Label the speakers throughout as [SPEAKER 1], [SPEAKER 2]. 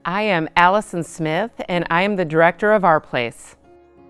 [SPEAKER 1] I am Allison Smith, and I am the director of Our Place.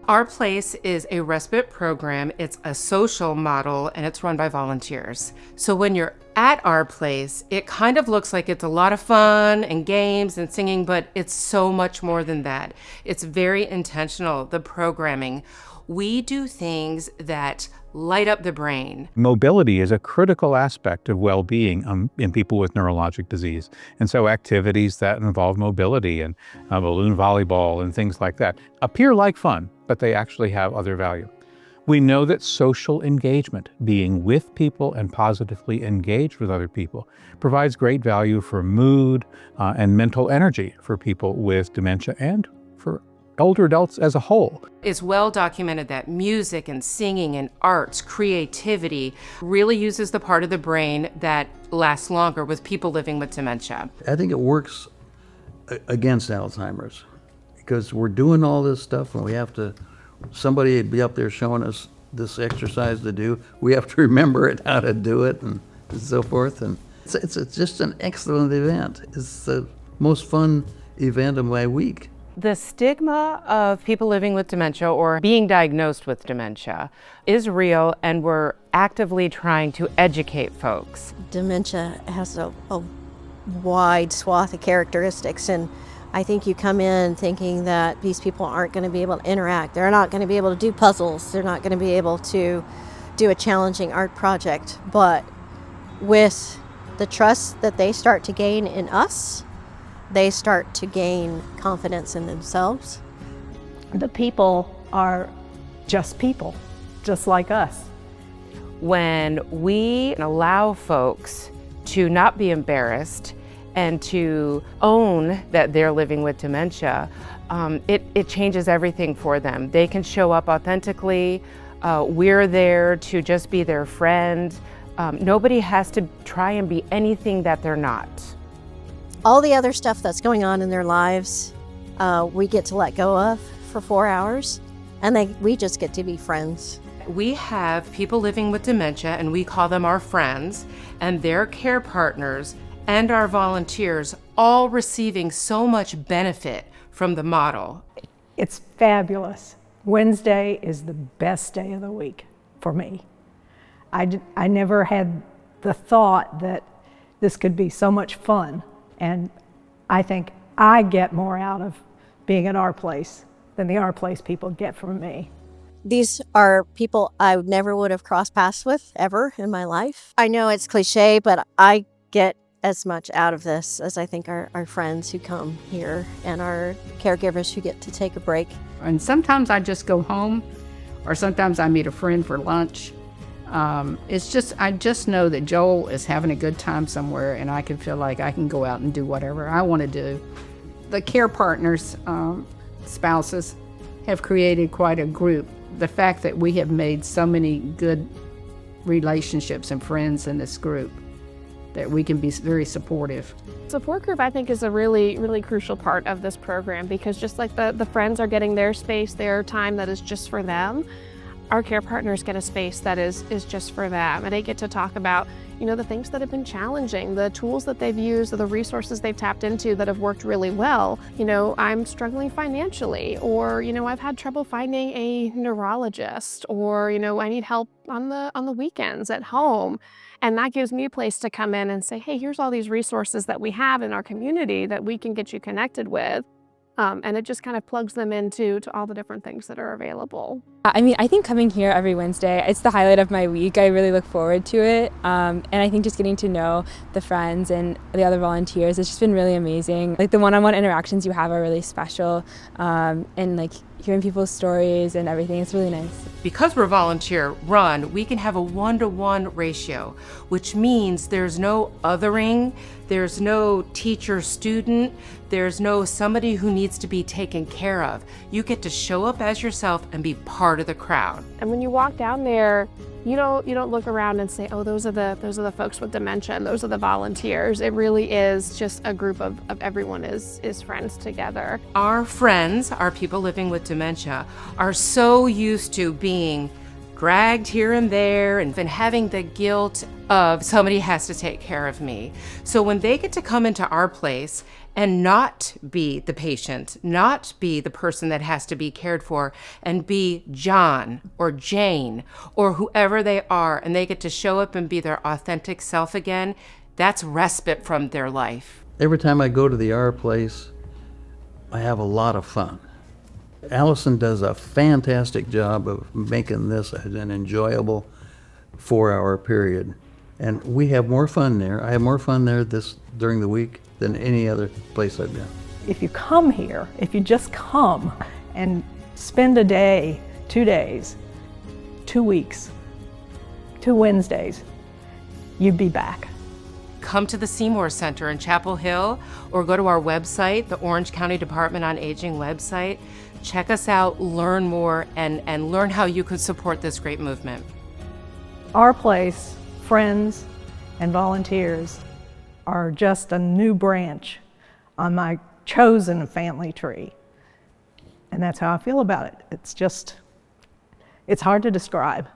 [SPEAKER 1] Our Place is a respite program. It's a social model, and it's run by volunteers. So when you're at Our Place, it kind of looks like it's a lot of fun and games and singing, but it's so much more than that. It's very intentional, the programming. We do things that light up the brain.
[SPEAKER 2] Mobility is a critical aspect of well-being in people with neurologic disease. And so activities that involve mobility and balloon volleyball and things like that appear like fun, but they actually have other value. We know that social engagement, being with people and positively engaged with other people, provides great value for mood and mental energy for people with dementia and for older adults as a whole.
[SPEAKER 1] It's well documented that music and singing and arts, creativity really uses the part of the brain that lasts longer with people living with dementia.
[SPEAKER 3] I think it works against Alzheimer's because we're doing all this stuff and we have to, somebody would be up there showing us this exercise to do. We have to remember it, how to do it and so forth. And it's just an excellent event. It's the most fun event of my week.
[SPEAKER 1] The stigma of people living with dementia or being diagnosed with dementia is real, and we're actively trying to educate folks.
[SPEAKER 4] Dementia has a wide swath of characteristics, and I think you come in thinking that these people aren't going to be able to interact. They're not going to be able to do puzzles. They're not going to be able to do a challenging art project. But with the trust that they start to gain in us, they start to gain confidence in themselves.
[SPEAKER 5] The people are just people, just like us.
[SPEAKER 1] When we allow folks to not be embarrassed and to own that they're living with dementia, it changes everything for them. They can show up authentically. We're there to just be their friend. Nobody has to try and be anything that they're not.
[SPEAKER 4] All the other stuff that's going on in their lives, we get to let go of for 4 hours, and we just get to be friends.
[SPEAKER 1] We have people living with dementia, and we call them our friends, and their care partners and our volunteers all receiving so much benefit from the model.
[SPEAKER 5] It's fabulous. Wednesday is the best day of the week for me. I never had the thought that this could be so much fun. And I think I get more out of being at Our Place than the Our Place people get from me.
[SPEAKER 4] These are people I never would have crossed paths with ever in my life. I know it's cliche, but I get as much out of this as I think our friends who come here and our caregivers who get to take a break.
[SPEAKER 6] And sometimes I just go home, or sometimes I meet a friend for lunch. I just know that Joel is having a good time somewhere, and I can feel like I can go out and do whatever I want to do. The care partners, spouses, have created quite a group. The fact that we have made so many good relationships and friends in this group, that we can be very supportive.
[SPEAKER 7] Support group, I think, is a really, really crucial part of this program, because just like the friends are getting their space, their time that is just for them, our care partners get a space that is just for them, and they get to talk about, the things that have been challenging, the tools that they've used, or the resources they've tapped into that have worked really well. I'm struggling financially, or I've had trouble finding a neurologist, or I need help on the weekends at home. And that gives me a place to come in and say, hey, here's all these resources that we have in our community that we can get you connected with. And it just kind of plugs them into all the different things that are available.
[SPEAKER 8] I think coming here every Wednesday, it's the highlight of my week. I really look forward to it. And I think just getting to know the friends and the other volunteers, it's just been really amazing. Like the one-on-one interactions you have are really special. And like hearing people's stories and everything, it's really nice.
[SPEAKER 1] Because we're volunteer run, we can have a 1-to-1 ratio, which means there's no othering, there's no teacher-student, there's no somebody who needs to be taken care of. You get to show up as yourself and be part of the crowd.
[SPEAKER 7] And when you walk down there, you don't look around and say, oh, those are the folks with dementia and those are the volunteers. It really is just a group of everyone is friends together.
[SPEAKER 1] Our friends, our people living with dementia, are so used to being dragged here and there and been having the guilt of somebody has to take care of me. So when they get to come into our place and not be the patient, not be the person that has to be cared for, and be John or Jane or whoever they are, and they get to show up and be their authentic self again, that's respite from their life.
[SPEAKER 3] Every time I go to the Our Place, I have a lot of fun. Allison does a fantastic job of making this an enjoyable 4-hour period. And we have more fun there. I have more fun there during the week than any other place I've been.
[SPEAKER 5] If you come here, if you just come and spend a day, 2 days, 2 weeks, 2 Wednesdays, you'd be back.
[SPEAKER 1] Come to the Seymour Center in Chapel Hill or go to our website, the Orange County Department on Aging website. Check us out, learn more, and learn how you could support this great movement.
[SPEAKER 5] Our Place, friends, and volunteers are just a new branch on my chosen family tree. And that's how I feel about it. It's hard to describe.